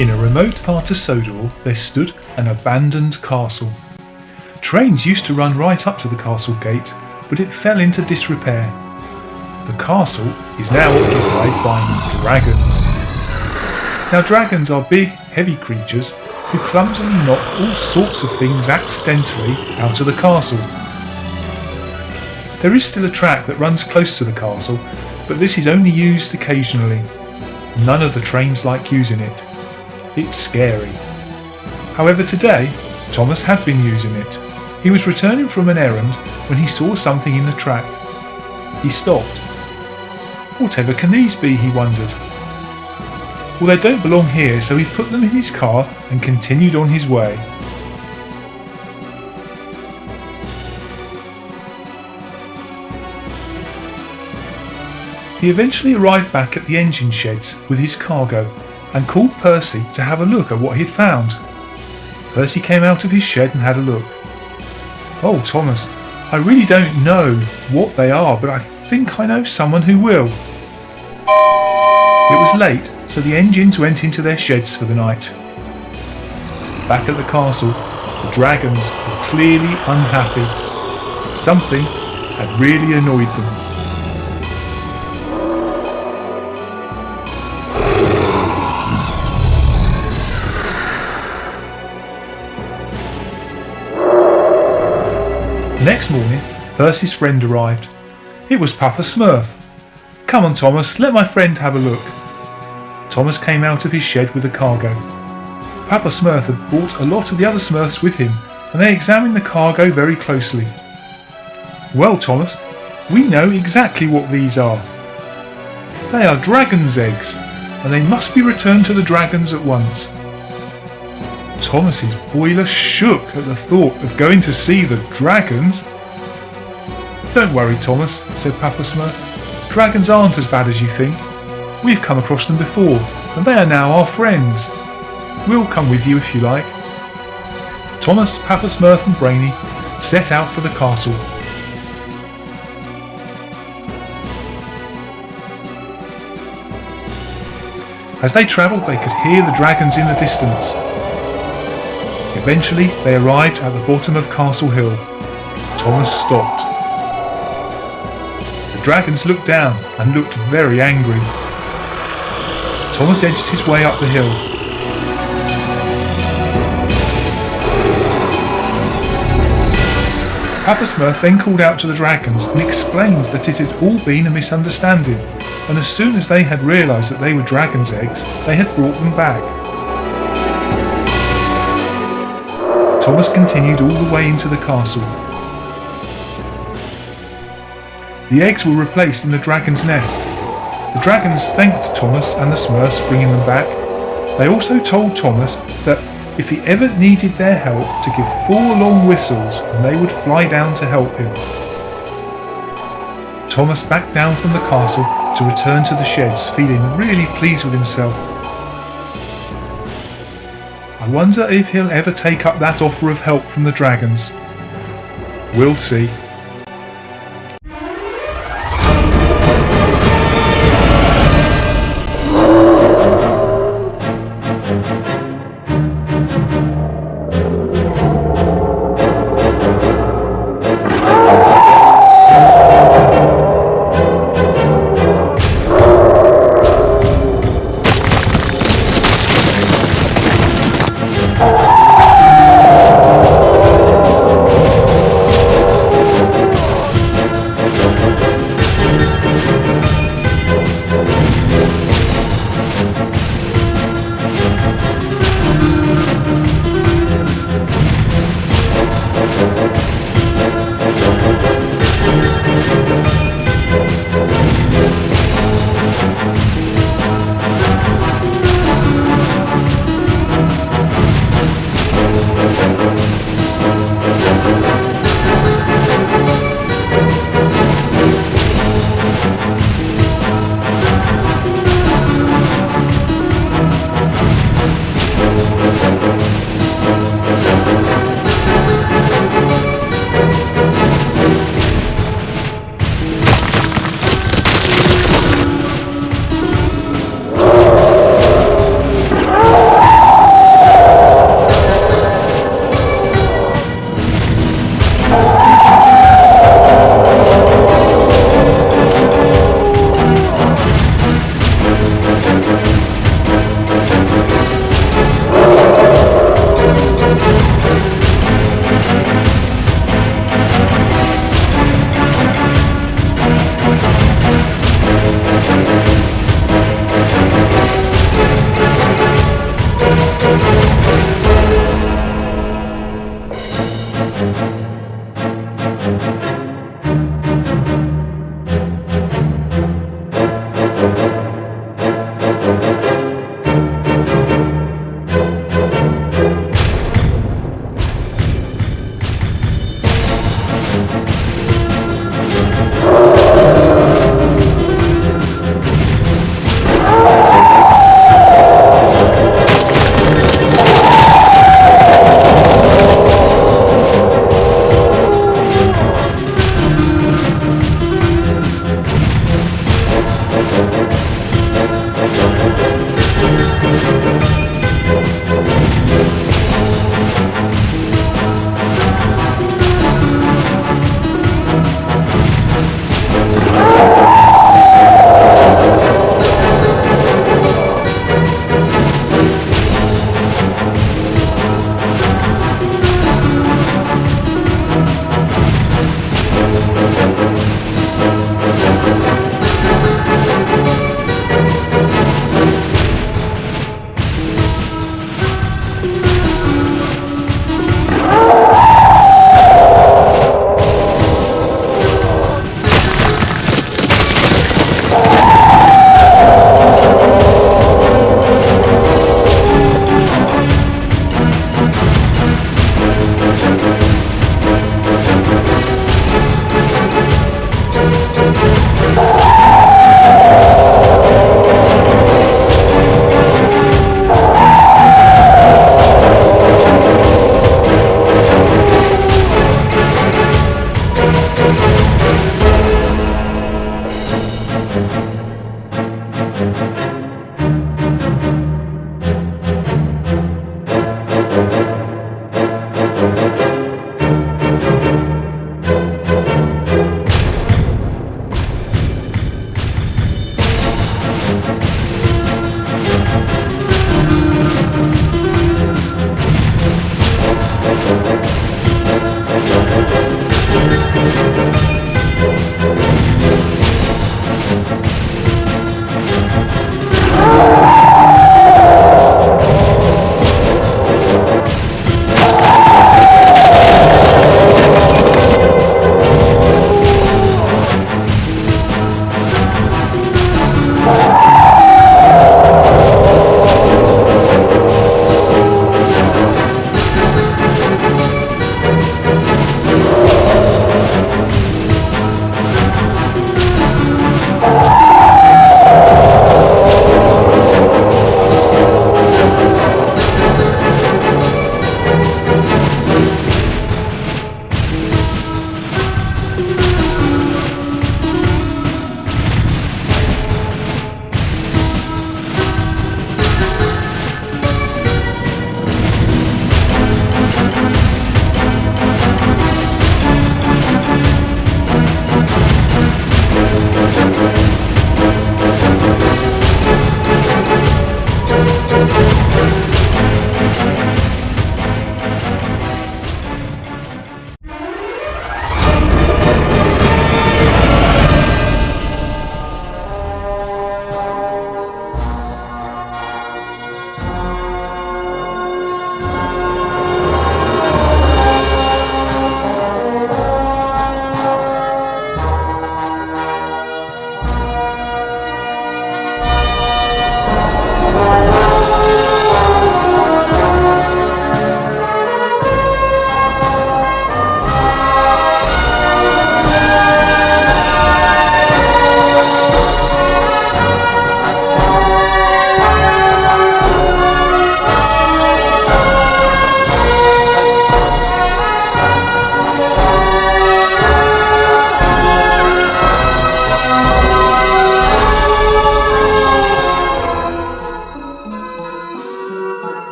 In a remote part of Sodor there stood an abandoned castle. Trains used to run right up to the castle gate, but it fell into disrepair. The castle is now occupied by dragons. Now dragons are big, heavy creatures who clumsily knock all sorts of things accidentally out of the castle. There is still a track that runs close to the castle, but this is only used occasionally. None of the trains like using it. It's scary. However, today, Thomas had been using it. He was returning from an errand when he saw something in the track. He stopped. Whatever can these be, he wondered. Well, they don't belong here, so he put them in his car and continued on his way. He eventually arrived back at the engine sheds with his cargo and called Percy to have a look at what he'd found. Percy came out of his shed and had a look. "Oh, Thomas, I really don't know what they are, but I think I know someone who will." It was late, so the engines went into their sheds for the night. Back at the castle, the dragons were clearly unhappy. Something had really annoyed them. Next morning, Percy's friend arrived. It was Papa Smurf. "Come on, Thomas, let my friend have a look." Thomas came out of his shed with the cargo. Papa Smurf had brought a lot of the other Smurfs with him, and they examined the cargo very closely. "Well, Thomas, we know exactly what these are. They are dragons' eggs, and they must be returned to the dragons at once." Thomas's boiler shook at the thought of going to see the dragons. "Don't worry, Thomas," said Papa Smurf. "Dragons aren't as bad as you think. We've come across them before, and they are now our friends. We'll come with you if you like." Thomas, Papa Smurf and Brainy set out for the castle. As they travelled, they could hear the dragons in the distance. Eventually, they arrived at the bottom of Castle Hill. Thomas stopped. The dragons looked down and looked very angry. Thomas edged his way up the hill. Papa Smurf then called out to the dragons and explained that it had all been a misunderstanding, and as soon as they had realised that they were dragons' eggs, they had brought them back. Thomas continued all the way into the castle. The eggs were replaced in the dragon's nest. The dragons thanked Thomas and the Smurfs bringing them back. They also told Thomas that if he ever needed their help, to give 4 long whistles and they would fly down to help him. Thomas backed down from the castle to return to the sheds, feeling really pleased with himself. I wonder if he'll ever take up that offer of help from the dragons. We'll see.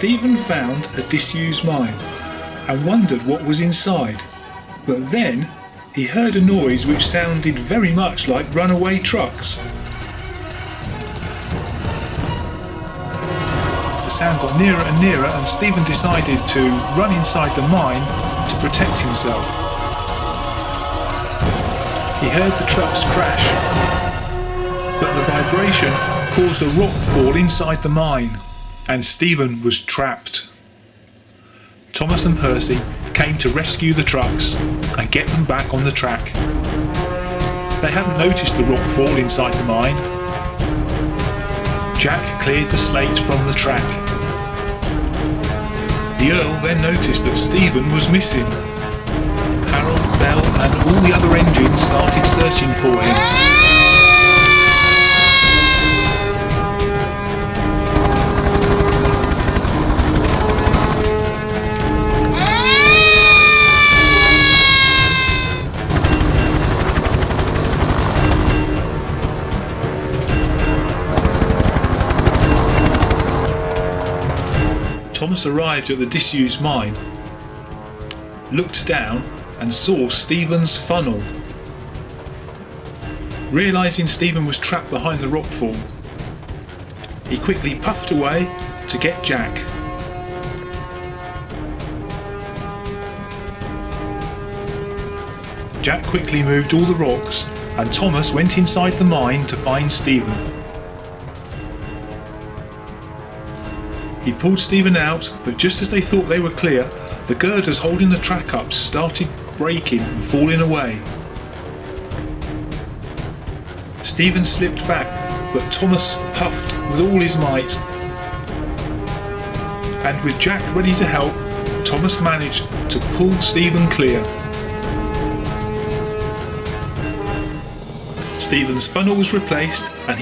Stephen found a disused mine and wondered what was inside, but then he heard a noise which sounded very much like runaway trucks. The sound got nearer and nearer, and Stephen decided to run inside the mine to protect himself. He heard the trucks crash, but the vibration caused a rock fall inside the mine, and Stephen was trapped. Thomas and Percy came to rescue the trucks and get them back on the track. They hadn't noticed the rock fall inside the mine. Jack cleared the slate from the track. The Earl then noticed that Stephen was missing. Harold, Bell and all the other engines started searching for him. Thomas arrived at the disused mine, looked down and saw Stephen's funnel. Realising Stephen was trapped behind the rockfall, he quickly puffed away to get Jack. Jack quickly moved all the rocks, and Thomas went inside the mine to find Stephen. He pulled Stephen out, but just as they thought they were clear, the girders holding the track up started breaking and falling away. Stephen slipped back, but Thomas puffed with all his might. And with Jack ready to help, Thomas managed to pull Stephen clear. Stephen's funnel was replaced and he